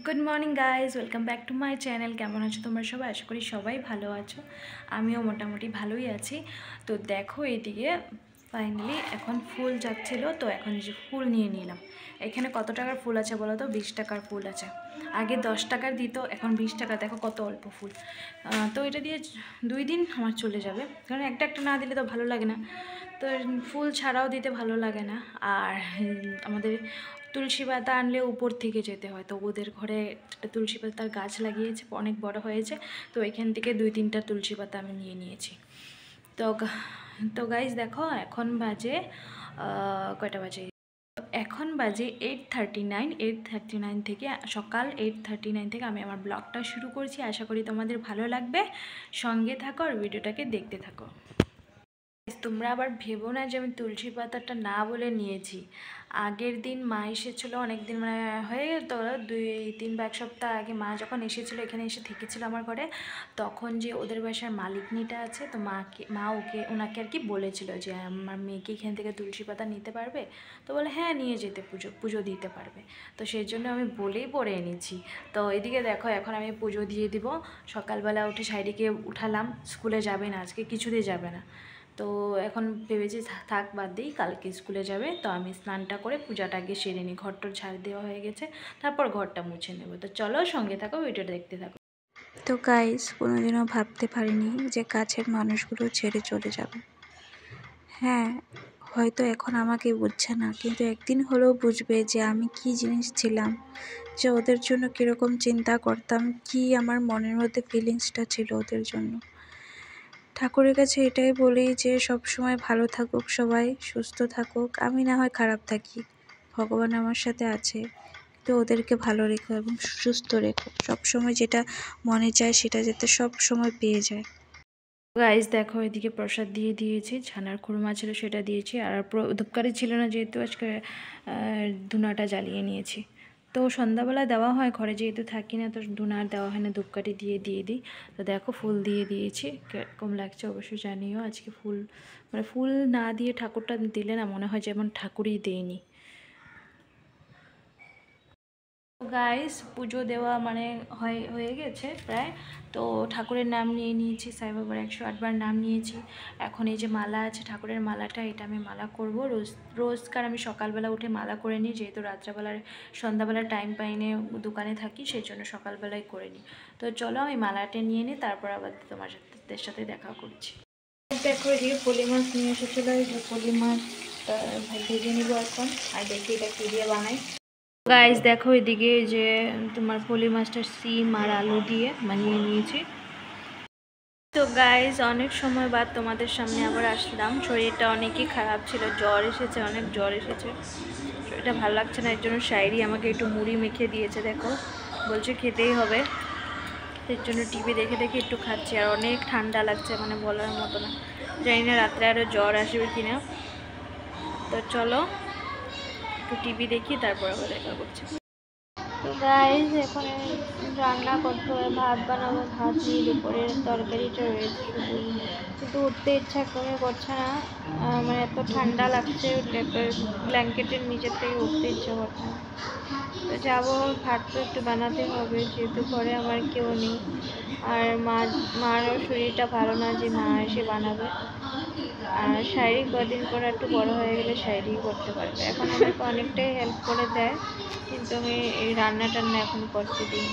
Good morning guys, welcome back to my channel. কেমন আছো তোমরা সবাই? আশা করি সবাই ভালো আছো। আমিও মোটামুটি ভালোই আছি। তো দেখো এইদিকে ফাইনালি এখন ফুল যাচ্ছিলো, তো এখন যে ফুল নিয়ে নিলাম। এখানে কত টাকার ফুল আছে বলো তো? 20 টাকার ফুল আছে। আগে 10 টাকার দিত, এখন 20 টাকা। দেখো কত অল্প ফুল। তো এটা দিয়ে 2 দিন আমার চলে যাবে, কারণ একটা একটা না দিলে তো ভালো লাগে না। তো ফুল ছাড়াও দিতে ভালো লাগে না। আর আমাদের তুলসী পাতা আনলে উপর থেকে যেতে হয়, তো ওদের ঘরে একটা তুলসী পাতার গাছ লাগিয়েছে, অনেক বড় হয়েছে। তো এখান থেকে 2-3টা তুলসী পাতা আমি নিয়ে নিয়েছি। তো তো গাইজ দেখো এখন বাজে কয়টা বাজে? এখন বাজে 8:39। 8:39 থেকে সকাল 8:39 থেকে আমি আমার ব্লগটা শুরু করছি। আশা করি তোমাদের ভালো লাগবে। সঙ্গে থাকো আর ভিডিওটাকে দেখতে থাকো। তোমরা আবার ভেবো না যে আমি তুলসী পাতাটা না বলে নিয়েছি। আগের দিন মা এসেছিলো, অনেক দিন মানে হয়ে গেল তো, 2-3 বা 1 সপ্তাহ আগে মা যখন এসেছিলো, এখানে এসে থেকেছিল আমার ঘরে, তখন যে ওদের বাসার মালিকনিটা আছে, তো ওনাকে আর কি বলেছিল যে আমার মেয়েকে এখান থেকে তুলসী পাতা নিতে পারবে? তো বলে হ্যাঁ নিয়ে যেতে, পুজো দিতে পারবে। তো সেই জন্য আমি বলেই পরে এনেছি। তো এদিকে দেখো এখন আমি পুজো দিয়ে দিব। সকালবেলা উঠে সাইডিকে উঠালাম, স্কুলে যাবে না আজকে, কিছুতেই যাবে না। তো এখন ভেবেছি থাক বাদ দিই, কালকে স্কুলে যাবে। তো আমি স্নানটা করে পূজাটা আগে সেরে নিই। ঘরটার ঝাড় দেওয়া হয়ে গেছে, তারপর ঘরটা মুছে নেব। তো চলো সঙ্গে থাকো, ভিডিওটা দেখতে থাকো। তো গাইস, কোনোদিনও ভাবতে পারিনি যে কাছের মানুষগুলো ছেড়ে চলে যাবে। হ্যাঁ, হয়তো এখন আমাকে বুঝছে না, কিন্তু একদিন হলেও বুঝবে যে আমি কি জিনিস ছিলাম, যে ওদের জন্য কীরকম চিন্তা করতাম, কি আমার মনের মধ্যে ফিলিংসটা ছিল ওদের জন্য। ঠাকুরের কাছে এটাই বলি যে সব সময় ভালো থাকুক সবাই, সুস্থ থাকুক, আমি না হয় খারাপ থাকি, ভগবান আমার সাথে আছে। তো ওদেরকে ভালো রেখো এবং সুস্থ রেখো, সবসময় যেটা মনে চায় সেটা যাতে সব সময় পেয়ে যায়। গাইস দেখো এদিকে প্রসাদ দিয়ে দিয়েছি, ছানার খুরমা ছিল সেটা দিয়েছি। আর ধূপকাঠি ছিল না, যেহেতু আজকে ধুনাটা জ্বালিয়ে নিয়েছি। তো সন্ধ্যাবেলা দেওয়া হয়, ঘরে যেহেতু থাকি না, তো ধুনা আর দেওয়া হয় না, ধূপকাঠি দিয়ে দিই। তো দেখো ফুল দিয়ে দিয়েছি, কীরকম লাগছে অবশ্যই জানিও। আজকে ফুল মানে ফুল না দিয়ে ঠাকুরটা দিলে না মনে হয় যেমন ঠাকুরই দেয়নি। গাইস পুজো দেওয়া মানে হয়ে গেছে প্রায়। তো ঠাকুরের নাম নিয়ে নিয়েছি, সাই বাবার 108 বার নাম নিয়েছি। এখন এই যে মালা আছে, ঠাকুরের মালাটা, এটা আমি মালা করব রোজকার। আমি সকালবেলা উঠে মালা করে নিই, যেহেতু রাত্রেবেলার সন্ধ্যাবেলার টাইম পাইনে দোকানে থাকি, সেই জন্য সকালবেলায় করে নিই। তো চলো আমি মালাটা নিয়ে নিই, তারপর আবার তোমাদের সাথে দেখা করছি। দেখো এদিকে পলি মাছ নিয়ে এসেছিলো, এই যে পলি মাছ ভেজে নিব এখন। আর দেখি এটা কী দিয়ে বানাই। গাইস দেখো এদিকে যে তোমার পলি মাছটা সিম আর আলু দিয়ে বানিয়ে নিয়েছি। তো গাইস অনেক সময় বাদ তোমাদের সামনে আবার আসলাম। শরীরটা অনেকই খারাপ ছিল, জ্বর এসেছে, অনেক জ্বর এসেছে, শরীরটা ভালো লাগছে না। এর জন্য শায়রি আমাকে একটু মুড়ি মেখে দিয়েছে, দেখো বলছে খেতেই হবে। এর জন্য টিভি দেখে দেখে একটু খাচ্ছি। আর অনেক ঠান্ডা লাগছে, মানে বলার মতো না। জানি না রাত্রে আরও জ্বর আসবে কিনা। তো চলো একটু টিভি দেখি, তারপর আবার দেখা করছি। তো গাইজ এখন রান্না করতে হবে, ভাত বানাবো। ভাত নিয়ে দুপুরের তরকারিটা রয়েছে শুধু, কিন্তু উঠতে ইচ্ছা করছে না। মানে এত ঠান্ডা লাগছে, ব্ল্যাঙ্কেটের নিচের থেকে উঠতে ইচ্ছা করছে না। তো যাবো, ভাত তো একটু বানাতে হবে, যেহেতু ঘরে আমার কেউ নেই। আর মারও শরীরটা ভালো না যে মা এসে বানাবে। আর শারীরিক কদিন পরে একটু বড় হয়ে গেলে শারীরিক করতে পারবে। এখন আমাকে অনেকটাই হেল্প করে দেয়, কিন্তু আমি এই রান্না টান্না এখন করতে দিই।